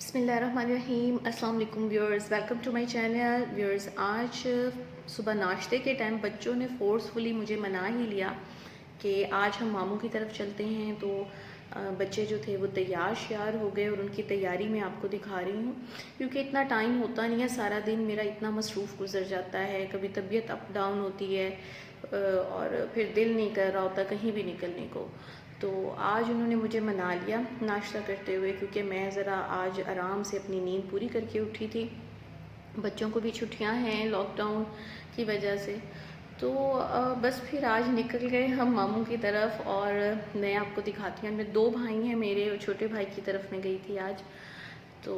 बिस्मिल्लाहिर्रहमानिर्रहीम। अस्सलाम वालेकुम viewers, welcome to my channel. Viewers, आज सुबह नाश्ते के टाइम बच्चों ने फोर्सफुली मुझे मना ही लिया कि आज हम मामू की तरफ चलते हैं। तो बच्चे जो थे वो तैयार श्यार हो गए और उनकी तैयारी मैं आपको दिखा रही हूँ, क्योंकि इतना टाइम होता नहीं है। सारा दिन मेरा इतना मसरूफ़ गुजर जाता है, कभी तबीयत अप डाउन होती है और फिर दिल नहीं कर रहा होता कहीं भी निकलने को। तो आज उन्होंने मुझे मना लिया नाश्ता करते हुए, क्योंकि मैं ज़रा आज आराम से अपनी नींद पूरी करके उठी थी। बच्चों को भी छुट्टियां हैं लॉकडाउन की वजह से। तो बस फिर आज निकल गए हम मामू की तरफ। और मैं आपको दिखाती हूँ, मैं दो भाई हैं मेरे, और छोटे भाई की तरफ मैं गई थी आज। तो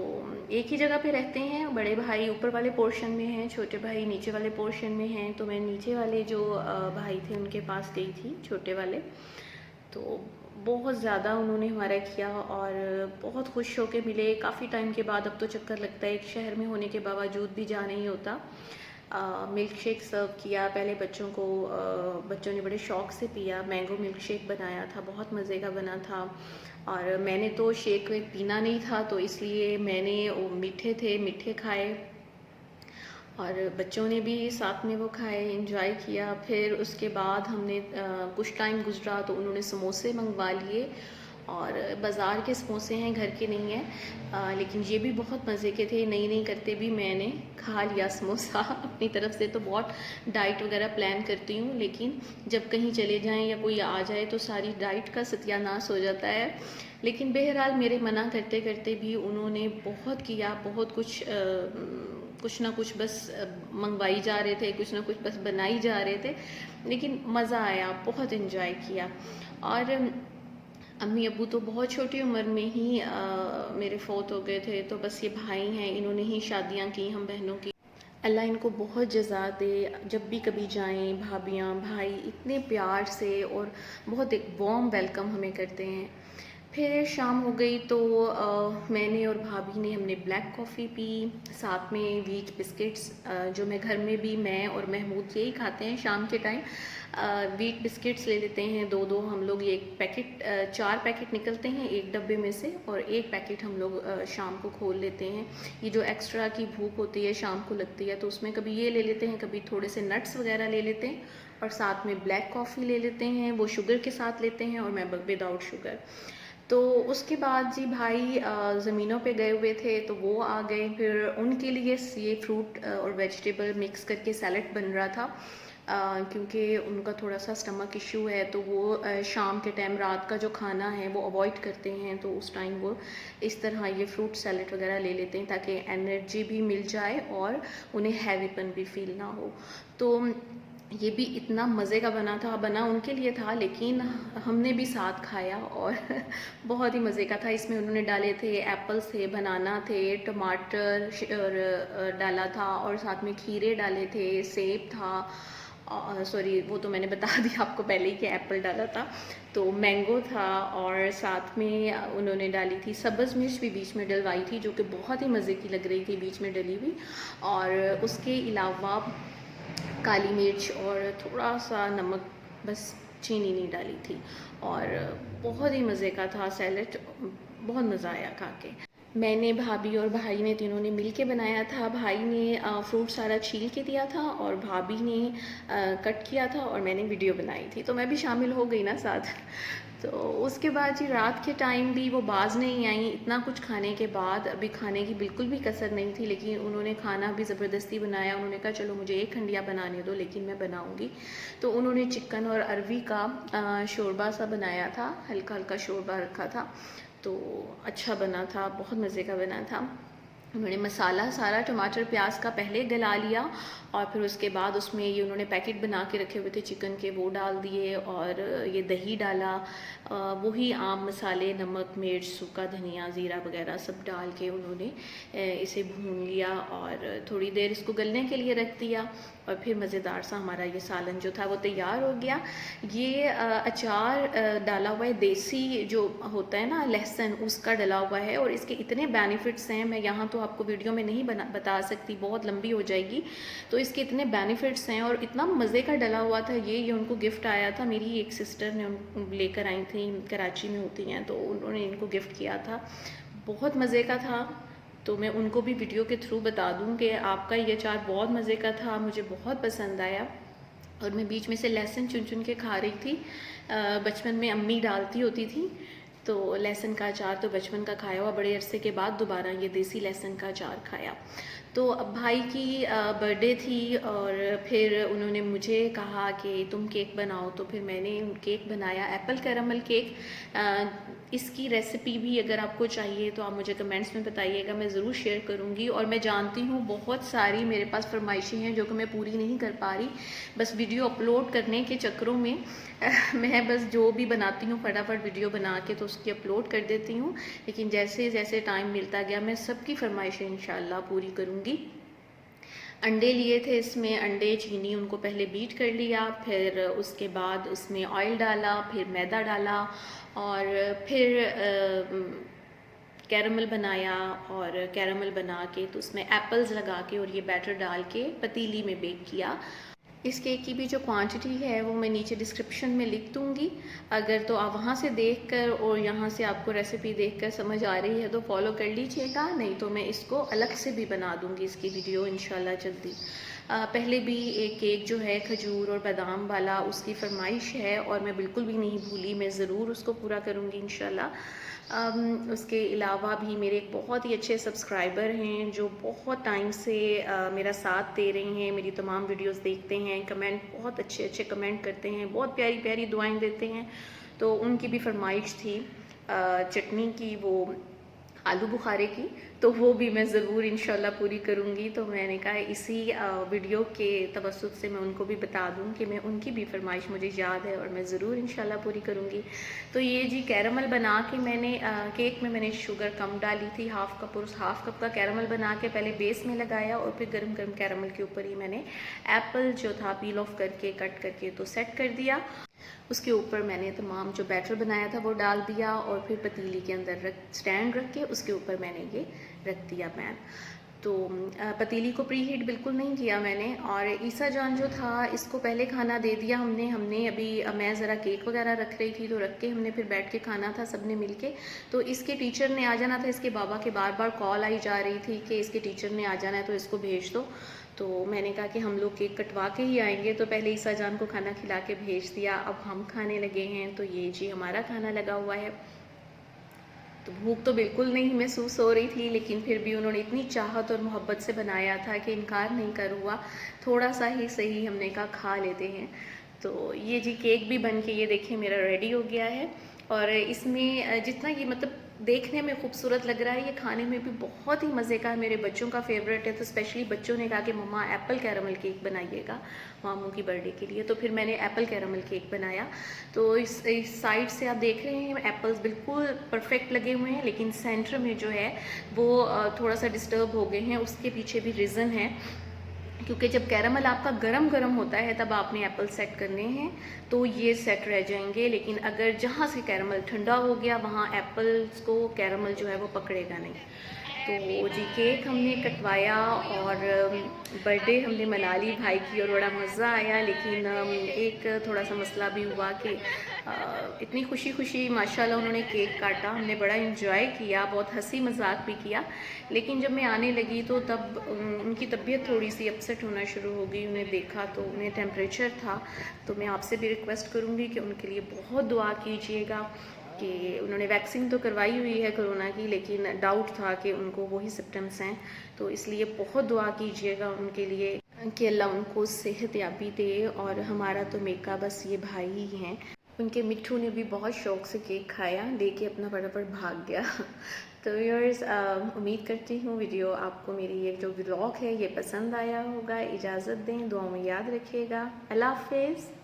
एक ही जगह पे रहते हैं, बड़े भाई ऊपर वाले पोर्शन में हैं, छोटे भाई नीचे वाले पोर्शन में हैं। तो मैं नीचे वाले जो भाई थे उनके पास गई थी, छोटे वाले। तो बहुत ज़्यादा उन्होंने हमारा किया और बहुत खुश होके मिले काफ़ी टाइम के बाद। अब तो चक्कर लगता है, एक शहर में होने के बावजूद भी जा नहीं होता। मिल्क शेक सर्व किया पहले बच्चों को। बच्चों ने बड़े शौक़ से पिया। मैंगो मिल्क शेक बनाया था, बहुत मज़े का बना था। और मैंने तो शेक पीना नहीं था, तो इसलिए मैंने वो मीठे थे, मीठे खाए और बच्चों ने भी साथ में वो खाए, एंजॉय किया। फिर उसके बाद हमने कुछ टाइम गुजरा तो उन्होंने समोसे मंगवा लिए, और बाज़ार के समोसे हैं, घर के नहीं हैं। लेकिन ये भी बहुत मज़े के थे। नहीं नहीं करते भी मैंने खा लिया समोसा। अपनी तरफ से तो बहुत डाइट वगैरह प्लान करती हूँ, लेकिन जब कहीं चले जाएं या कोई आ जाए तो सारी डाइट का सत्यानाश हो जाता है। लेकिन बहरहाल मेरे मना करते करते भी उन्होंने बहुत किया, बहुत कुछ ना कुछ बस मंगवाई जा रहे थे, कुछ ना कुछ बस बनाई जा रहे थे। लेकिन मज़ा आया, बहुत इन्जॉय किया। और अम्मी अब्बू तो बहुत छोटी उम्र में ही मेरे फौत हो गए थे। तो बस ये भाई हैं, इन्होंने ही शादियां की हम बहनों की। अल्लाह इनको बहुत जज़ा दे। जब भी कभी जाएं, भाभियाँ भाई इतने प्यार से और बहुत एक वार्म वेलकम हमें करते हैं। फिर शाम हो गई तो मैंने और भाभी ने हमने ब्लैक कॉफ़ी पी, साथ में व्हीट बिस्किट्स। जो मैं घर में भी मैं और महमूद यही खाते हैं शाम के टाइम। व्हीट बिस्किट्स ले लेते हैं दो दो हम लोग। ये एक पैकेट, 4 पैकेट निकलते हैं एक डब्बे में से, और एक पैकेट हम लोग शाम को खोल लेते हैं। ये जो एक्स्ट्रा की भूख होती है शाम को लगती है, तो उसमें कभी ये ले लेते हैं, कभी थोड़े से नट्स वगैरह ले लेते हैं, और साथ में ब्लैक कॉफ़ी ले लेते हैं। वो शुगर के साथ लेते हैं और मैं विदाउट शुगर। तो उसके बाद जी भाई ज़मीनों पे गए हुए थे, तो वो आ गए। फिर उनके लिए ये फ्रूट और वेजिटेबल मिक्स करके सैलड बन रहा था, क्योंकि उनका थोड़ा सा स्टमक इशू है। तो वो शाम के टाइम रात का जो खाना है वो अवॉइड करते हैं, तो उस टाइम वो इस तरह ये फ्रूट सैलड वगैरह ले लेते हैं, ताकि एनर्जी भी मिल जाए और उन्हें हैवीपन भी फील ना हो। तो ये भी इतना मज़े का बना उनके लिए था, लेकिन हमने भी साथ खाया और बहुत ही मज़े का था। इसमें उन्होंने डाले थे एप्पल्स थे, बनाना थे, टमाटर और डाला था, और साथ में खीरे डाले थे, सेब था, सॉरी वो तो मैंने बता दिया आपको पहले ही कि एप्पल डाला था। तो मैंगो था, और साथ में उन्होंने डाली थी सब्ज़ मिर्च भी बीच में डलवाई थी, जो कि बहुत ही मज़े की लग रही थी बीच में डली हुई। और उसके अलावा काली मिर्च और थोड़ा सा नमक, बस चीनी नहीं डाली थी। और बहुत ही मज़े का था सैलेड, बहुत मज़ा आया खा के। मैंने, भाभी और भाई ने तीनों ने मिल के बनाया था। भाई ने फ्रूट सारा छील के दिया था, और भाभी ने कट किया था, और मैंने वीडियो बनाई थी, तो मैं भी शामिल हो गई ना साथ। तो उसके बाद जी रात के टाइम भी वो बाज नहीं आई। इतना कुछ खाने के बाद अभी खाने की बिल्कुल भी कसर नहीं थी, लेकिन उन्होंने खाना भी ज़बरदस्ती बनाया। उन्होंने कहा चलो मुझे एक हंडिया बनाने दो, लेकिन मैं बनाऊंगी। तो उन्होंने चिकन और अरवी का शोरबा सा बनाया था, हल्का हल्का शोरबा रखा था, तो अच्छा बना था, बहुत मज़े का बना था। उन्होंने मसाला सारा टमाटर प्याज का पहले गला लिया, और फिर उसके बाद उसमें ये उन्होंने पैकेट बना के रखे हुए थे चिकन के, वो डाल दिए, और ये दही डाला, वही आम मसाले, नमक मिर्च सूखा धनिया ज़ीरा वगैरह सब डाल के उन्होंने इसे भून लिया, और थोड़ी देर इसको गलने के लिए रख दिया। और फिर मज़ेदार सा हमारा ये सालन जो था वो तैयार हो गया। ये अचार डाला हुआ है, देसी जो होता है ना लहसुन, उसका डला हुआ है, और इसके इतने बेनिफिट्स हैं, मैं यहाँ तो आपको वीडियो में नहीं बता सकती, बहुत लंबी हो जाएगी। तो इसके इतने बेनिफिट्स हैं, और इतना मज़े का डला हुआ था ये उनको गिफ्ट आया था। मेरी एक सिस्टर ने उनको लेकर आई थी, कराची में होती हैं, तो उन्होंने इनको गिफ्ट किया था। बहुत मज़े का था, तो मैं उनको भी वीडियो के थ्रू बता दूं कि आपका ये अचार बहुत मज़े का था, मुझे बहुत पसंद आया। और मैं बीच में से लहसुन चुन चुन के खा रही थी। बचपन में अम्मी डालती होती थी, तो लहसुन का अचार तो बचपन का खाया हुआ, बड़े अरसे के बाद दोबारा ये देसी लहसुन का अचार खाया। तो अब भाई की बर्थडे थी और फिर उन्होंने मुझे कहा कि तुम केक बनाओ, तो फिर मैंने केक बनाया, एप्पल कैरामल केक। इसकी रेसिपी भी अगर आपको चाहिए तो आप मुझे कमेंट्स में बताइएगा, मैं ज़रूर शेयर करूँगी। और मैं जानती हूँ बहुत सारी मेरे पास फरमाइशें हैं जो कि मैं पूरी नहीं कर पा रही, बस वीडियो अपलोड करने के चक्करों में मैं बस जो भी बनाती हूँ फटाफट वीडियो बना के तो उसकी अपलोड कर देती हूँ। लेकिन जैसे जैसे टाइम मिलता गया मैं सबकी फरमाइशें इंशाल्लाह पूरी करूँगी। अंडे लिए थे, इसमें अंडे चीनी उनको पहले बीट कर लिया, फिर उसके बाद उसमें ऑयल डाला, फिर मैदा डाला और फिर कैरमल बनाया। और कैरमल बना के तो उसमें एप्पल्स लगा के और ये बैटर डाल के पतीली में बेक किया। इस केक की भी जो क्वांटिटी है वो मैं नीचे डिस्क्रिप्शन में लिख दूँगी। अगर तो आप वहाँ से देखकर और यहाँ से आपको रेसिपी देखकर समझ आ रही है तो फॉलो कर लीजिएगा, नहीं तो मैं इसको अलग से भी बना दूँगी इसकी वीडियो इंशाल्लाह जल्दी। पहले भी एक केक जो है खजूर और बादाम वाला, उसकी फरमाइश है और मैं बिल्कुल भी नहीं भूली, मैं ज़रूर उसको पूरा करूँगी इंशाल्लाह। उसके अलावा भी मेरे एक बहुत ही अच्छे सब्सक्राइबर हैं जो बहुत टाइम से मेरा साथ दे रहे हैं, मेरी तमाम वीडियोस देखते हैं, कमेंट बहुत अच्छे अच्छे कमेंट करते हैं, बहुत प्यारी प्यारी दुआएं देते हैं। तो उनकी भी फरमाइश थी चटनी की, वो आलू बुखारे की, तो वो भी मैं ज़रूर इंशाल्लाह पूरी करूँगी। तो मैंने कहा इसी वीडियो के तवस्सुत से मैं उनको भी बता दूँ कि मैं उनकी भी फरमाइश मुझे याद है और मैं ज़रूर इंशाल्लाह पूरी करूँगी। तो ये जी कैरमल बना के मैंने केक में मैंने शुगर कम डाली थी, हाफ़ कप, और उस हाफ़ कप का कैरमल बना के पहले बेस में लगाया और फिर गरम गरम कैरमल के ऊपर ही मैंने एप्पल जो था पील ऑफ करके कट करके तो सेट कर दिया। उसके ऊपर मैंने तमाम जो बैटर बनाया था वो डाल दिया और फिर पतीली के अंदर स्टैंड रख के उसके ऊपर मैंने ये रख दिया पैन। तो पतीली को प्री हीट बिल्कुल नहीं किया मैंने। और ईसा जान जो था इसको पहले खाना दे दिया हमने अभी मैं ज़रा केक वगैरह रख रही थी तो रख के हमने फिर बैठ के खाना था सबने मिल के। तो इसके टीचर ने आ जाना था, इसके बाबा के बार बार कॉल आई जा रही थी कि इसके टीचर ने आ जाना है तो इसको भेज दो। तो मैंने कहा कि हम लोग केक कटवा के ही आएंगे, तो पहले ईसा जान को खाना खिला के भेज दिया, अब हम खाने लगे हैं। तो ये जी हमारा खाना लगा हुआ है। तो भूख तो बिल्कुल नहीं महसूस हो रही थी, लेकिन फिर भी उन्होंने इतनी चाहत और मोहब्बत से बनाया था कि इनकार नहीं कर हुआ, थोड़ा सा ही सही हमने कहा खा लेते हैं। तो ये जी केक भी बन के ये देखिए मेरा रेडी हो गया है। और इसमें जितना ये मतलब देखने में खूबसूरत लग रहा है, ये खाने में भी बहुत ही मज़े का है, मेरे बच्चों का फेवरेट है। तो स्पेशली बच्चों ने कहा कि मम्मा एप्पल कैरामल केक बनाइएगा मामू की बर्थडे के लिए, तो फिर मैंने एप्पल कैरामल केक बनाया। तो इस साइड से आप देख रहे हैं एप्पल्स बिल्कुल परफेक्ट लगे हुए हैं, लेकिन सेंटर में जो है वो थोड़ा सा डिस्टर्ब हो गए हैं। उसके पीछे भी रीज़न है, क्योंकि जब कैरामल आपका गरम गरम होता है तब आपने एप्पल सेट करने हैं तो ये सेट रह जाएंगे, लेकिन अगर जहाँ से कैरामल ठंडा हो गया वहाँ एप्पल्स को कैरामल जो है वो पकड़ेगा नहीं। तो जी केक हमने कटवाया और बर्थडे हमने मना ली भाई की और बड़ा मज़ा आया। लेकिन एक थोड़ा सा मसला भी हुआ कि इतनी खुशी खुशी माशाल्लाह उन्होंने केक काटा, हमने बड़ा इंजॉय किया, बहुत हंसी मजाक भी किया। लेकिन जब मैं आने लगी तो तब उनकी तबीयत थोड़ी सी अपसेट होना शुरू हो गई। उन्हें देखा तो उन्हें टेम्परेचर था। तो मैं आपसे भी रिक्वेस्ट करूँगी कि उनके लिए बहुत दुआ कीजिएगा कि उन्होंने वैक्सीन तो करवाई हुई है कोरोना की, लेकिन डाउट था कि उनको वही सिम्टम्स हैं। तो इसलिए बहुत दुआ कीजिएगा उनके लिए कि अल्लाह उनको सेहत याबी दे। और हमारा तो मेका बस ये भाई ही हैं। उनके मिट्ठू ने भी बहुत शौक़ से केक खाया, लेके अपना फटाफट भाग गया। तो व्यूअर्स उम्मीद करती हूँ वीडियो आपको, मेरी ये जो व्लॉग है ये पसंद आया होगा। इजाज़त दें, दुआ में याद रखिएगा। अल्लाह हाफ़िज़।